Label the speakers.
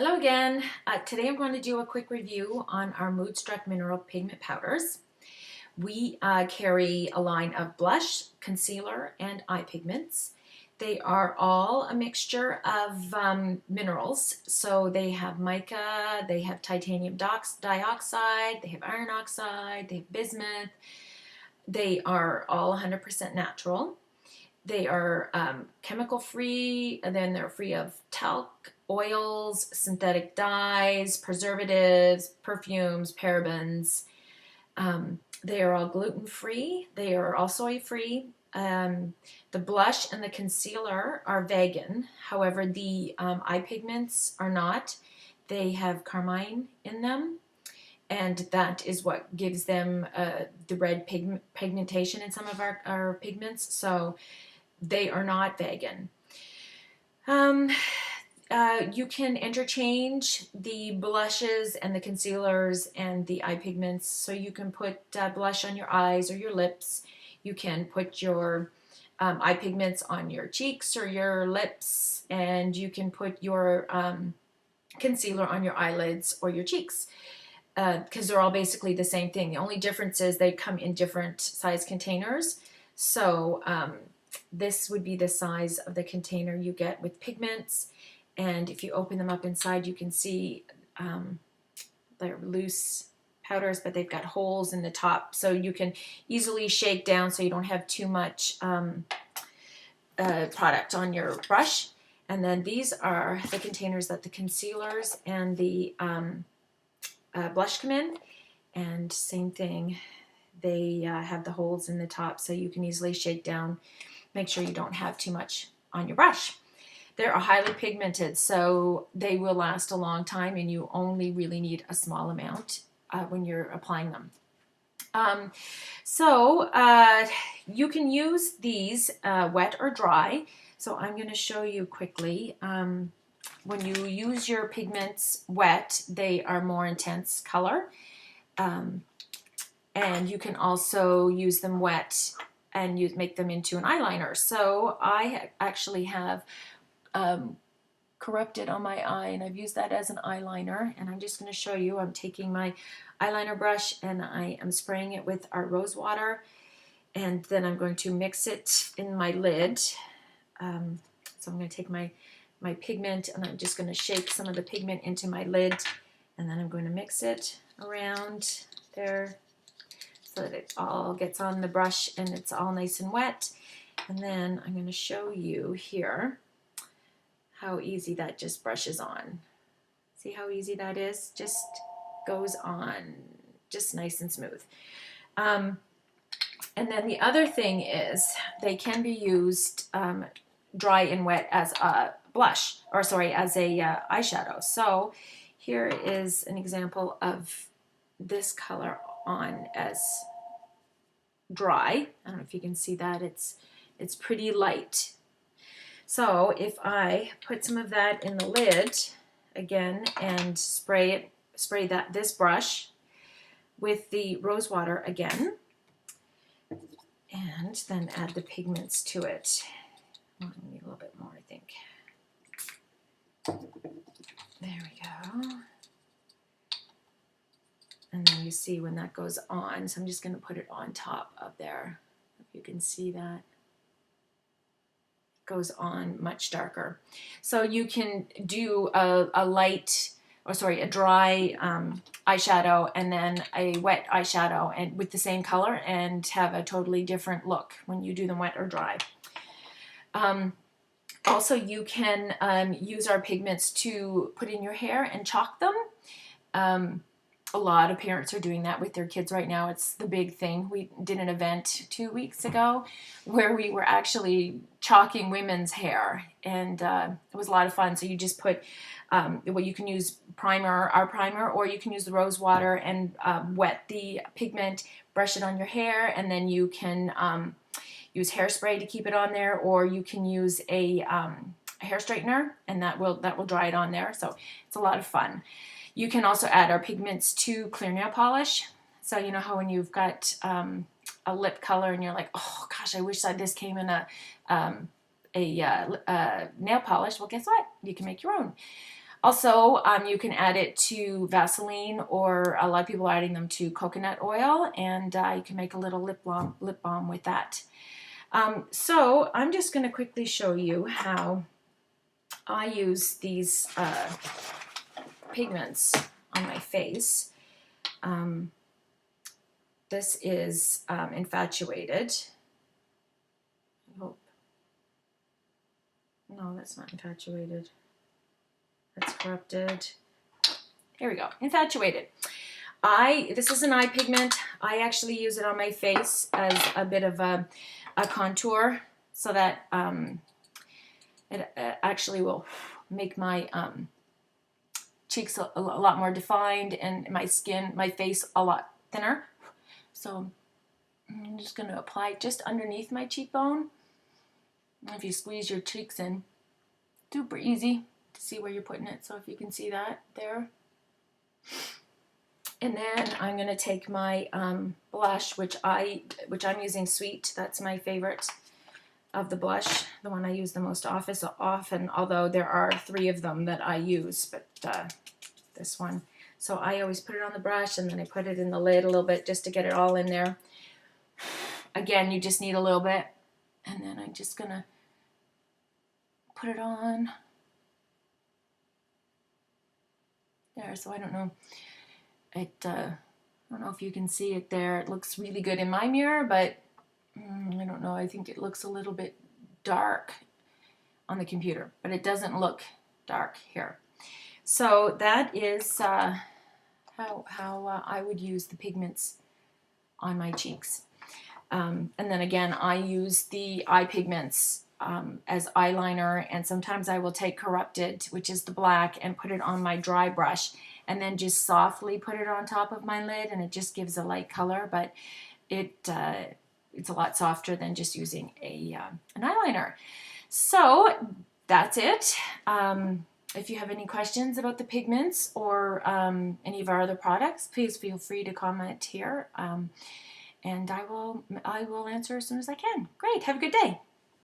Speaker 1: Hello again. Today I'm going to do a quick review on our Moodstruck Mineral Pigment Powders. We carry a line of blush, concealer, and eye pigments. They are all a mixture of minerals. So they have mica, they have titanium dioxide, they have iron oxide, they have bismuth. They are all 100% natural. They are chemical free, and then they're free of talc, oils, synthetic dyes, preservatives, perfumes, parabens. They are all gluten free. They are all soy free. The blush and the concealer are vegan. However, the eye pigments are not. They have carmine in them, and that is what gives them the red pigmentation in some of our pigments. So they are not vegan. You can interchange the blushes and the concealers and the eye pigments. So you can put blush on your eyes or your lips. You can put your eye pigments on your cheeks or your lips, and you can put your concealer on your eyelids or your cheeks, because they're all basically the same thing. The only difference is they come in different size containers. So this would be the size of the container you get with pigments, and if you open them up inside, you can see they're loose powders, but they've got holes in the top, so you can easily shake down so you don't have too much product on your brush. And then these are the containers that the concealers and the blush come in, and same thing, they have the holes in the top so you can easily shake down. Make sure you don't have too much on your brush. They're highly pigmented, so they will last a long time, and you only really need a small amount when you're applying them. You can use these wet or dry. So I'm going to show you quickly. When you use your pigments wet, they are more intense color. And you can also use them wet and make them into an eyeliner. So I actually have corrupted on my eye, and I've used that as an eyeliner, and I'm just going to show you. I'm taking my eyeliner brush and I am spraying it with our rose water, and then I'm going to mix it in my lid. So I'm going to take my pigment, and I'm just going to shake some of the pigment into my lid, and then I'm going to mix it around there so that it all gets on the brush and it's all nice and wet. And then I'm going to show you here how easy that just brushes on. See how easy that is? Just goes on just nice and smooth. And then the other thing is they can be used dry and wet as a blush, or sorry, as a eyeshadow. So here is an example of this color on as dry. I don't know if you can see that. It's pretty light. So if I put some of that in the lid again and spray this brush with the rose water again, and then add the pigments to it. I need a little bit more, I think. There we go. And then you see when that goes on, so I'm just going to put it on top of there. If you can see that. It goes on much darker. So you can do a light, or sorry, a dry eyeshadow and then a wet eyeshadow, and with the same color, and have a totally different look when you do them wet or dry. Also, you can use our pigments to put in your hair and chalk them. A lot of parents are doing that with their kids right now. It's the big thing. We did an event 2 weeks ago where we were actually chalking women's hair, and it was a lot of fun. So you just put, well, you can use our primer, or you can use the rose water and wet the pigment, brush it on your hair, and then you can use hairspray to keep it on there, or you can use a hair straightener, and that will dry it on there. So it's a lot of fun. You can also add our pigments to clear nail polish. So you know how when you've got a lip color and you're like, oh gosh, I wish that this came in a nail polish. Well, guess what? You can make your own. Also, you can add it to Vaseline, or a lot of people are adding them to coconut oil, and you can make a little lip balm with that. So I'm just going to quickly show you how I use these pigments on my face. This is Infatuated. I hope. No, that's not Infatuated. That's Corrupted. Here we go. Infatuated. This is an eye pigment. I actually use it on my face as a bit of a contour, so that it actually will make my cheeks a lot more defined, and my skin, my face, a lot thinner. So I'm just going to apply it just underneath my cheekbone. If you squeeze your cheeks in, super easy to see where you're putting it. So if you can see that there. And then I'm going to take my blush, which I'm using Sweet. That's my favorite of the blush, the one I use the most often, although there are 3 of them that I use, but this one. So I always put it on the brush, and then I put it in the lid a little bit just to get it all in there. Again, you just need a little bit, and then I'm just gonna put it on there. So I don't know, I don't know if you can see it there. It looks really good in my mirror, but I don't know. I think it looks a little bit dark on the computer, but it doesn't look dark here. So that is how I would use the pigments on my cheeks. And then again, I use the eye pigments as eyeliner, and sometimes I will take Corrupted, which is the black, and put it on my dry brush, and then just softly put it on top of my lid, and it just gives a light color, but it's a lot softer than just using an eyeliner. So that's it. If you have any questions about the pigments or any of our other products, please feel free to comment here, and I will answer as soon as I can. Great. Have a good day.